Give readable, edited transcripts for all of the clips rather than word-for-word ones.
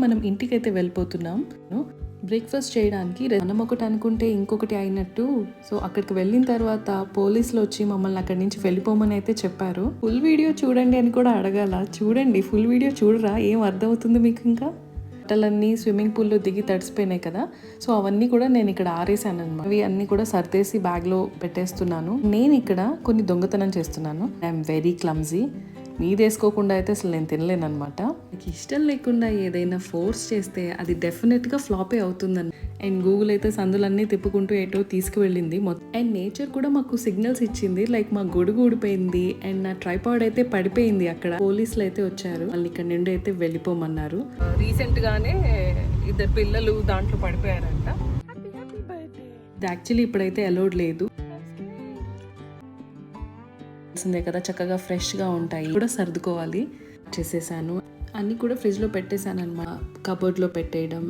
మనం ఇంటికైతే వెళ్ళిపోతున్నాం. బ్రేక్ఫాస్ట్ చేయడానికి మనం ఒకటి అనుకుంటే ఇంకొకటి అయినట్టు. సో అక్కడికి వెళ్ళిన తర్వాత పోలీసులు వచ్చి మమ్మల్ని అక్కడి నుంచి వెళ్ళిపోమని అయితే చెప్పారు. ఫుల్ వీడియో చూడండి అని కూడా అడగాల. చూడండి, ఫుల్ వీడియో చూడరా, ఏం అర్థమవుతుంది మీకు? ఇంకా బట్టలన్నీ స్విమ్మింగ్ పూల్లో దిగి తడిసిపోయినాయి కదా, సో అవన్నీ కూడా నేను ఇక్కడ ఆరేసాను అనమాట. అవి అన్నీ కూడా సర్దేసి బ్యాగ్లో పెట్టేస్తున్నాను. నేను ఇక్కడ కొన్ని దొంగతనం చేస్తున్నాను. I'm very clumsy. మీది వేసుకోకుండా అయితే అసలు నేను తినలేను అనమాట. నాకు ఇష్టం లేకుండా ఏదైనా ఫోర్స్ చేస్తే అది డెఫినెట్గా ఫ్లాపే అవుతుందని. అండ్ గూగుల్ అయితే సందులన్నీ తిప్పుకుంటూ ఏటో తీసుకువెళ్ళింది మొత్తం. అండ్ నేచర్ కూడా మాకు సిగ్నల్స్ ఇచ్చింది, లైక్ మా గొడుగు ఊడిపోయింది అండ్ నా ట్రైపాడ్ అయితే పడిపోయింది. అక్కడ పోలీసులు అయితే వచ్చారు, వాళ్ళు ఇక్కడ నుండి అయితే వెళ్ళిపోమన్నారు. రీసెంట్ గానే ఇద్దరు పిల్లలు దాంట్లో పడిపోయారంట. ఇది యాక్చువల్లీ ఇప్పుడైతే అలౌడ్ లేదు కదా, చక్కగా ఫ్రెష్గా ఉంటాయి కూడా సర్దుకోవాలి. చేసేసాను, అన్నీ కూడా ఫ్రిడ్జ్లో పెట్టేశాను అనమాట. కబోర్డ్లో పెట్టేయడం.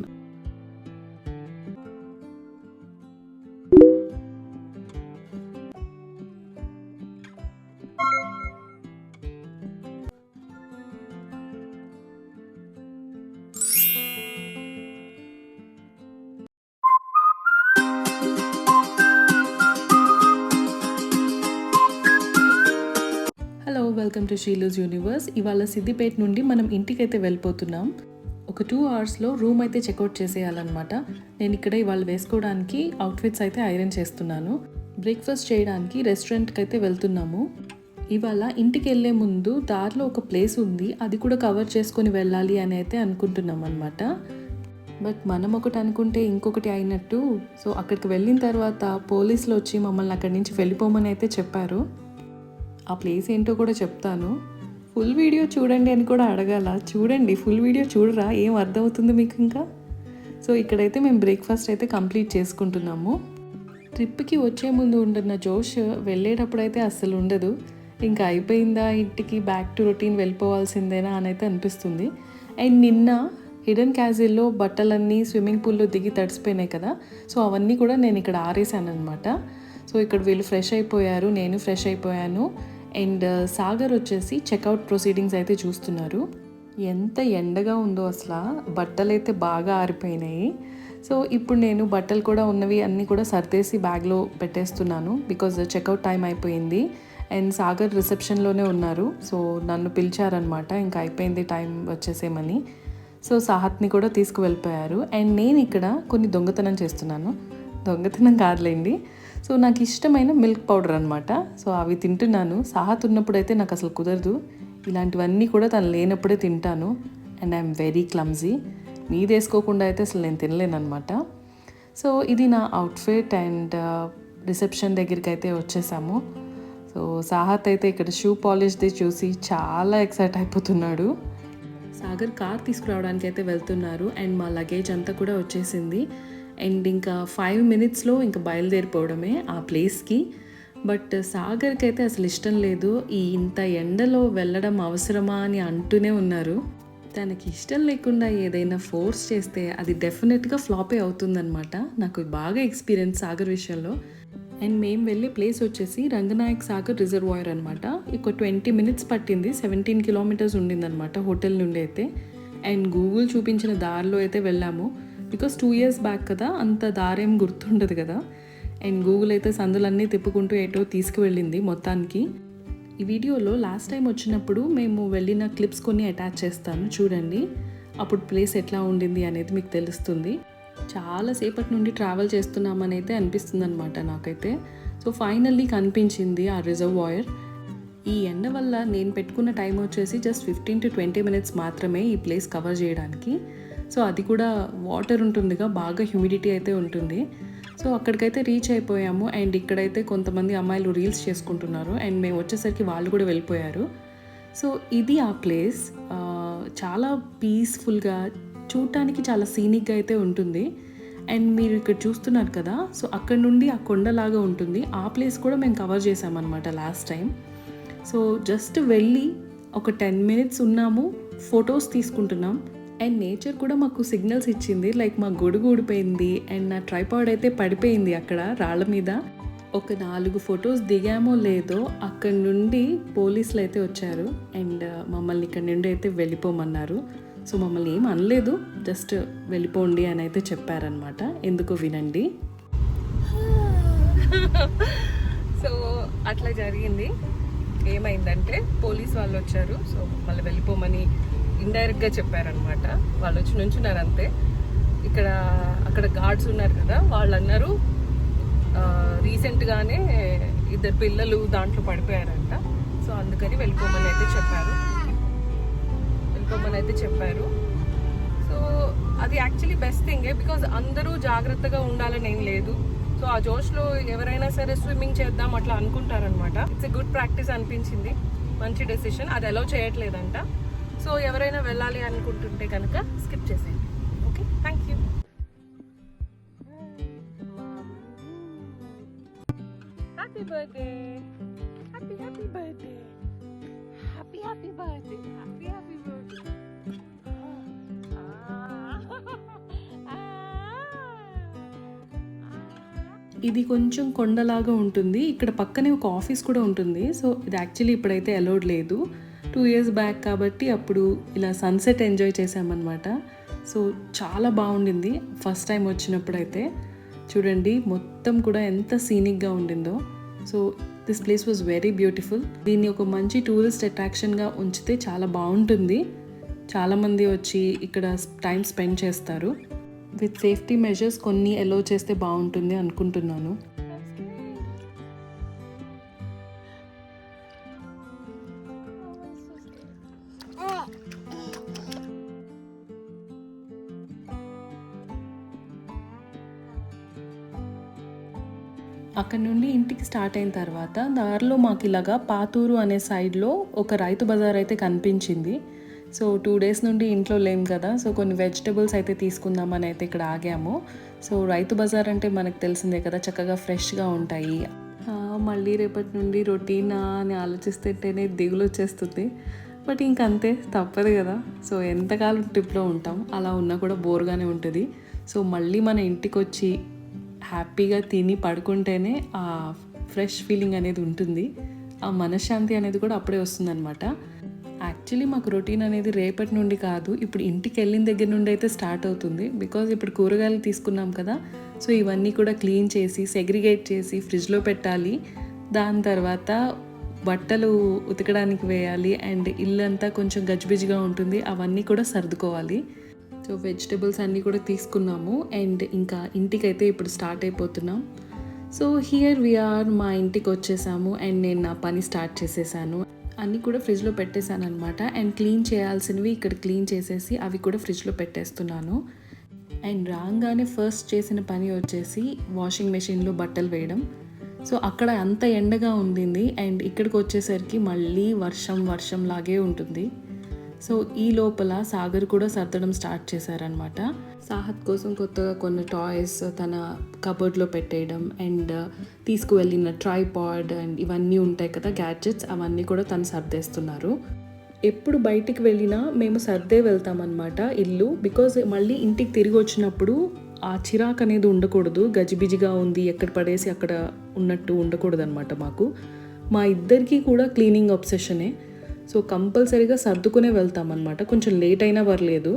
Hello, welcome to Sheelu's universe. ఇవాళ సిద్దిపేట నుండి మనం ఇంటికైతే వెళ్ళిపోతున్నాం. ఒక 2 అవర్స్లో రూమ్ అయితే చెక్అవుట్ చేసేయాలన్నమాట. నేను ఇక్కడ ఇవాళ వేసుకోవడానికి అవుట్ఫిట్స్ అయితే ఐరన్ చేస్తున్నాను. బ్రేక్ఫాస్ట్ చేయడానికి రెస్టారెంట్కి అయితే వెళ్తున్నాము. ఇవాళ ఇంటికి వెళ్ళే ముందు దారిలో ఒక ప్లేస్ ఉంది, అది కూడా కవర్ చేసుకొని వెళ్ళాలి అని అయితే అనుకుంటున్నాం అనమాట. బట్ మనం ఒకటి అనుకుంటే ఇంకొకటి అయినట్టు. సో అక్కడికి వెళ్ళిన తర్వాత పోలీసులు వచ్చి మమ్మల్ని అక్కడి నుంచి వెళ్ళిపోమని అయితే చెప్పారు. ఆ ప్లేస్ ఏంటో కూడా చెప్తాను. ఫుల్ వీడియో చూడండి అని కూడా అడగాల. చూడండి, ఫుల్ వీడియో చూడరా, ఏం అర్థమవుతుంది మీకు? ఇంకా సో ఇక్కడైతే మేము బ్రేక్ఫాస్ట్ అయితే కంప్లీట్ చేసుకుంటున్నాము. ట్రిప్కి వచ్చే ముందు ఉంటున్న జోష్ వెళ్ళేటప్పుడు అయితే అస్సలు ఉండదు. ఇంకా అయిపోయిందా ఇంటికి, బ్యాక్ టు రొటీన్ వెళ్ళిపోవాల్సిందేనా అని అయితే అనిపిస్తుంది. అండ్ నిన్న హిడెన్ క్యాజిల్లో బట్టలన్నీ స్విమ్మింగ్ పూల్లో దిగి తడిసిపోయినాయి కదా, సో అవన్నీ కూడా నేను ఇక్కడ ఆరేసాను అనమాట. సో ఇక్కడ వీళ్ళు ఫ్రెష్ అయిపోయారు, నేను ఫ్రెష్ అయిపోయాను. అండ్ సాగర్ వచ్చేసి చెక్అవుట్ ప్రొసీడింగ్స్ అయితే చూస్తున్నారు. ఎంత ఎండగా ఉందో అసలు, బట్టలు అయితే బాగా ఆరిపోయినాయి. సో ఇప్పుడు నేను బట్టలు కూడా ఉన్నవి అన్నీ కూడా సర్దేసి బ్యాగ్లో పెట్టేస్తున్నాను, బికాజ్ చెక్అవుట్ టైం అయిపోయింది. అండ్ సాగర్ రిసెప్షన్లోనే ఉన్నారు, సో నన్ను పిలిచారనమాట, ఇంకా అయిపోయింది టైం వచ్చేసేమని. సో సాహత్ని కూడా తీసుకువెళ్ళిపోయారు. అండ్ నేను ఇక్కడ కొన్ని దొంగతనం చేస్తున్నాను. దొంగతనం కాదులేండి, సో నాకు ఇష్టమైన మిల్క్ పౌడర్ అనమాట. సో అవి తింటున్నాను. సాహత్ ఉన్నప్పుడు అయితే నాకు అసలు కుదరదు, ఇలాంటివన్నీ కూడా తను లేనప్పుడే తింటాను. And I'm very clumsy. మీది వేసుకోకుండా అయితే అసలు నేను తినలేను అనమాట. సో ఇది నా అవుట్ఫిట్. అండ్ రిసెప్షన్ దగ్గరికి అయితే వచ్చేసాము. సో సాహత్ అయితే ఇక్కడ షూ పాలిష్ది చూసి చాలా ఎక్సైట్ అయిపోతున్నాడు. సాగర్ కార్ తీసుకురావడానికి అయితే వెళ్తున్నారు. అండ్ మా లగేజ్ అంతా కూడా వచ్చేసింది. అండ్ ఇంకా 5 minutesలో ఇంకా బయలుదేరిపోవడమే ఆ ప్లేస్కి. బట్ సాగర్కి అయితే అసలు ఇష్టం లేదు, ఈ ఇంత ఎండలో వెళ్ళడం అవసరమా అని అంటూనే ఉన్నారు. తనకి ఇష్టం లేకుండా ఏదైనా ఫోర్స్ చేస్తే అది డెఫినెట్గా ఫ్లాపే అవుతుందన్నమాట. నాకు బాగా ఎక్స్పీరియన్స్ సాగర్ విషయంలో. అండ్ మేము వెళ్ళే ప్లేస్ వచ్చేసి రంగనాయక్ సాగర్ రిజర్వాయర్ అనమాట. ఒక 20 minutes పట్టింది, 17 kilometers ఉండిందనమాట హోటల్ నుండి అయితే. అండ్ గూగుల్ చూపించిన దారిలో అయితే వెళ్ళాము, బికాస్ 2 years బ్యాక్ కదా, అంత దారేం గుర్తుండదు కదా. అండ్ గూగుల్ అయితే సందులన్నీ తిప్పుకుంటూ ఏటో తీసుకువెళ్ళింది మొత్తానికి. ఈ వీడియోలో లాస్ట్ టైం వచ్చినప్పుడు మేము వెళ్ళిన క్లిప్స్ కొన్ని అటాచ్ చేస్తాను, చూడండి. అప్పుడు ప్లేస్ ఎట్లా ఉండింది అనేది మీకు తెలుస్తుంది. చాలాసేపటి నుండి ట్రావెల్ చేస్తున్నామని అయితే అనిపిస్తుంది అనమాట నాకైతే. సో ఫైనల్లీ కనిపించింది ఆ రిజర్వాయర్. ఈ ఎండ వల్ల నేను పెట్టుకున్న టైం వచ్చేసి జస్ట్ 15 to 20 minutes మాత్రమే ఈ ప్లేస్ కవర్ చేయడానికి. సో అది కూడా వాటర్ ఉంటుందిగా, బాగా హ్యూమిడిటీ అయితే ఉంటుంది. సో అక్కడికైతే రీచ్ అయిపోయాము. అండ్ ఇక్కడైతే కొంతమంది అమ్మాయిలు రీల్స్ చేసుకుంటున్నారు. అండ్ మేము వచ్చేసరికి వాళ్ళు కూడా వెళ్ళిపోయారు. సో ఇది ఆ ప్లేస్. చాలా పీస్ఫుల్గా, చూడటానికి చాలా సీనిక్గా అయితే ఉంటుంది. అండ్ మీరు ఇక్కడ చూస్తున్నారు కదా, సో అక్కడ నుండి ఆ కొండలాగా ఉంటుంది. ఆ ప్లేస్ కూడా మేము కవర్ చేసామన్నమాట లాస్ట్ టైం. సో జస్ట్ వెళ్ళి ఒక 10 minutes ఉన్నాము, ఫొటోస్ తీసుకుంటున్నాం. అండ్ నేచర్ కూడా మాకు సిగ్నల్స్ ఇచ్చింది, లైక్ మా గొడుగు ఊడిపోయింది అండ్ నా ట్రైపాడ్ అయితే పడిపోయింది అక్కడ రాళ్ళ మీద. ఒక 4 ఫొటోస్ దిగామో లేదో అక్కడి నుండి పోలీసులు అయితే వచ్చారు అండ్ మమ్మల్ని ఇక్కడ నుండి అయితే వెళ్ళిపోమన్నారు. సో మమ్మల్ని ఏం అనలేదు, జస్ట్ వెళ్ళిపోండి అని అయితే చెప్పారనమాట. ఎందుకో వినండి. సో అట్లా జరిగింది. ఏమైందంటే పోలీస్ వాళ్ళు వచ్చారు. సో మళ్ళీ వెళ్ళిపోమని ఇండైరెక్ట్గా చెప్పారనమాట. వాళ్ళు వచ్చి నుంచున్నారు అంతే. అక్కడ గార్డ్స్ ఉన్నారు కదా, వాళ్ళు అన్నారు రీసెంట్గానే 2 పిల్లలు దాంట్లో పడిపోయారంట. సో అందుకని వెళ్ళిపోమని అయితే చెప్పారు. సో అది యాక్చువల్లీ బెస్ట్ థింగే, బికాజ్ అందరూ జాగ్రత్తగా ఉండాలని ఏం లేదు. సో ఆ జోష్లో ఎవరైనా సరే స్విమ్మింగ్ చేద్దాం అట్లా అనుకుంటారనమాట. ఇట్స్ ఎ గుడ్ ప్రాక్టీస్ అనిపించింది, మంచి డెసిషన్. అది అలౌ చేయట్లేదంట. సో ఎవరైనా వెళ్ళాలి అనుకుంటుంటే కనుక స్కిప్ చేసేయండి. Okay, thank you. Happy birthday, happy birthday, happy birthday, happy birthday. ఇది కొంచెం కొండలాగా ఉంటుంది. ఇక్కడ పక్కనే ఒక ఆఫీస్ కూడా ఉంటుంది. సో ఇది యాక్చువల్లీ ఇప్పుడైతే అలౌడ్ లేదు. 2 years బ్యాక్ కాబట్టి అప్పుడు ఇలా సన్సెట్ ఎంజాయ్ చేసామన్నమాట. సో చాలా బాగుండింది ఫస్ట్ టైం వచ్చినప్పుడు అయితే. చూడండి మొత్తం కూడా ఎంత సీనిక్గా ఉండిందో. So this place was very beautiful. దీన్ని ఒక మంచి టూరిస్ట్ అట్రాక్షన్గా ఉంచితే చాలా బాగుంటుంది. చాలామంది వచ్చి ఇక్కడ టైం స్పెండ్ చేస్తారు. విత్ సేఫ్టీ మెజర్స్ కొన్ని అలో చేస్తే బాగుంటుంది అనుకుంటున్నాను. అక్కడ నుండి ఇంటికి స్టార్ట్ అయిన తర్వాత దారిలో మాకు ఇలాగా పాతూరు అనే సైడ్లో ఒక రైతు బజార్ అయితే కనిపించింది. సో 2 days నుండి ఇంట్లో లేం కదా, సో కొన్ని వెజిటబుల్స్ అయితే తీసుకుందామని అయితే ఇక్కడ ఆగాము. సో రైతు బజార్ అంటే మనకు తెలిసిందే కదా, చక్కగా ఫ్రెష్గా ఉంటాయి. మళ్ళీ రేపటి నుండి రొటీనా అని ఆలోచిస్తుంటేనే దిగులు వచ్చేస్తుంది. బట్ ఇంకంతే, తప్పదు కదా. సో ఎంతకాలం ట్రిప్లో ఉంటాం, అలా ఉన్నా కూడా బోర్గానే ఉంటుంది. సో మళ్ళీ మన ఇంటికి వచ్చి హ్యాపీగా తిని పడుకుంటేనే ఆ ఫ్రెష్ ఫీలింగ్ అనేది ఉంటుంది. ఆ మనశ్శాంతి అనేది కూడా అప్పుడే వస్తుందన్నమాట. యాక్చువల్లీ మాకు రొటీన్ అనేది రేపటి నుండి కాదు, ఇప్పుడు ఇంటికి వెళ్ళిన దగ్గర నుండి అయితే స్టార్ట్ అవుతుంది. బికాజ్ ఇప్పుడు కూరగాయలు తీసుకున్నాం కదా, సో ఇవన్నీ కూడా క్లీన్ చేసి సెగ్రిగేట్ చేసి ఫ్రిడ్జ్లో పెట్టాలి. దాని తర్వాత బట్టలు ఉతకడానికి వేయాలి. అండ్ ఇల్లంతా కొంచెం గజిబిజిగా ఉంటుంది, అవన్నీ కూడా సర్దుకోవాలి. సో వెజిటబుల్స్ అన్నీ కూడా తీసుకున్నాము. అండ్ ఇంకా ఇంటికైతే ఇప్పుడు స్టార్ట్ అయిపోతున్నాం. సో హియర్ వీఆర్, మా ఇంటికి వచ్చేసాము. అండ్ నేను నా పని స్టార్ట్ చేసేసాను. అన్నీ కూడా ఫ్రిడ్జ్లో పెట్టేశాను అనమాట. అండ్ క్లీన్ చేయాల్సినవి ఇక్కడ క్లీన్ చేసేసి అవి కూడా ఫ్రిడ్జ్లో పెట్టేస్తున్నాను. అండ్ రాగానే ఫస్ట్ చేసిన పని వచ్చేసి వాషింగ్ మెషిన్లో బట్టలు వేయడం. సో అక్కడ అంత ఎండగా ఉండింది, అండ్ ఇక్కడికి వచ్చేసరికి మళ్ళీ వర్షం లాగే ఉంటుంది. సో ఈ లోపల సాగర్ కూడా సర్దడం స్టార్ట్ చేశారనమాట. సాహత్ కోసం కొత్తగా కొన్ని టాయ్స్ తన కబోర్డ్లో పెట్టేయడం, అండ్ తీసుకువెళ్ళిన ట్రైపాడ్ అండ్ ఇవన్నీ ఉంటాయి కదా గ్యాడ్జెట్స్, అవన్నీ కూడా తను సర్దేస్తున్నారు. ఎప్పుడు బయటికి వెళ్ళినా మేము సర్దే వెళ్తామన్నమాట ఇల్లు. బికాజ్ మళ్ళీ ఇంటికి తిరిగి వచ్చినప్పుడు ఆ చిరాకు అనేది ఉండకూడదు. గజిబిజిగా ఉంది, ఎక్కడ పడేసి అక్కడ ఉన్నట్టు ఉండకూడదు అనమాట. మా ఇద్దరికీ కూడా క్లీనింగ్ అబ్సెషనే. సో కంపల్సరీగా సర్దుకునే వెళ్తామన్నమాట, కొంచెం లేట్ అయినా పర్లేదు.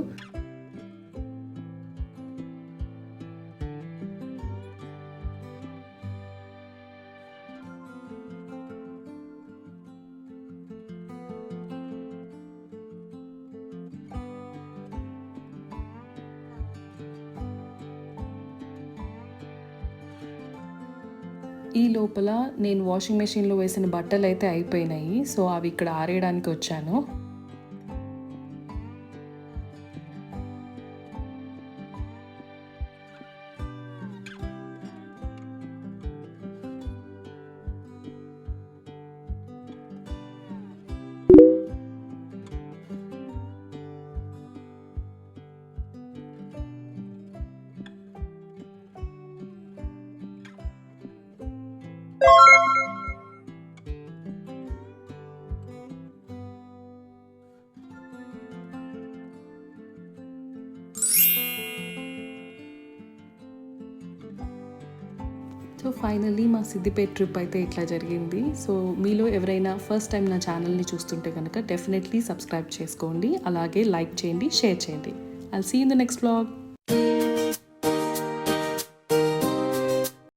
ఈ లోపల నేను వాషింగ్ మెషిన్లో వేసిన బట్టలు అయితే అయిపోయినాయి. సో అవి ఇక్కడ ఆరేయడానికి వచ్చాను. సో ఫైనల్లీ మా సిద్దిపేట ట్రిప్ అయితే ఇట్లా జరిగింది. సో మీలో ఎవరైనా ఫస్ట్ టైం నా ఛానల్ని చూస్తుంటే కనుక డెఫినెట్లీ సబ్స్క్రైబ్ చేసుకోండి, అలాగే లైక్ చేయండి, షేర్ చేయండి. I'll see in the next vlog.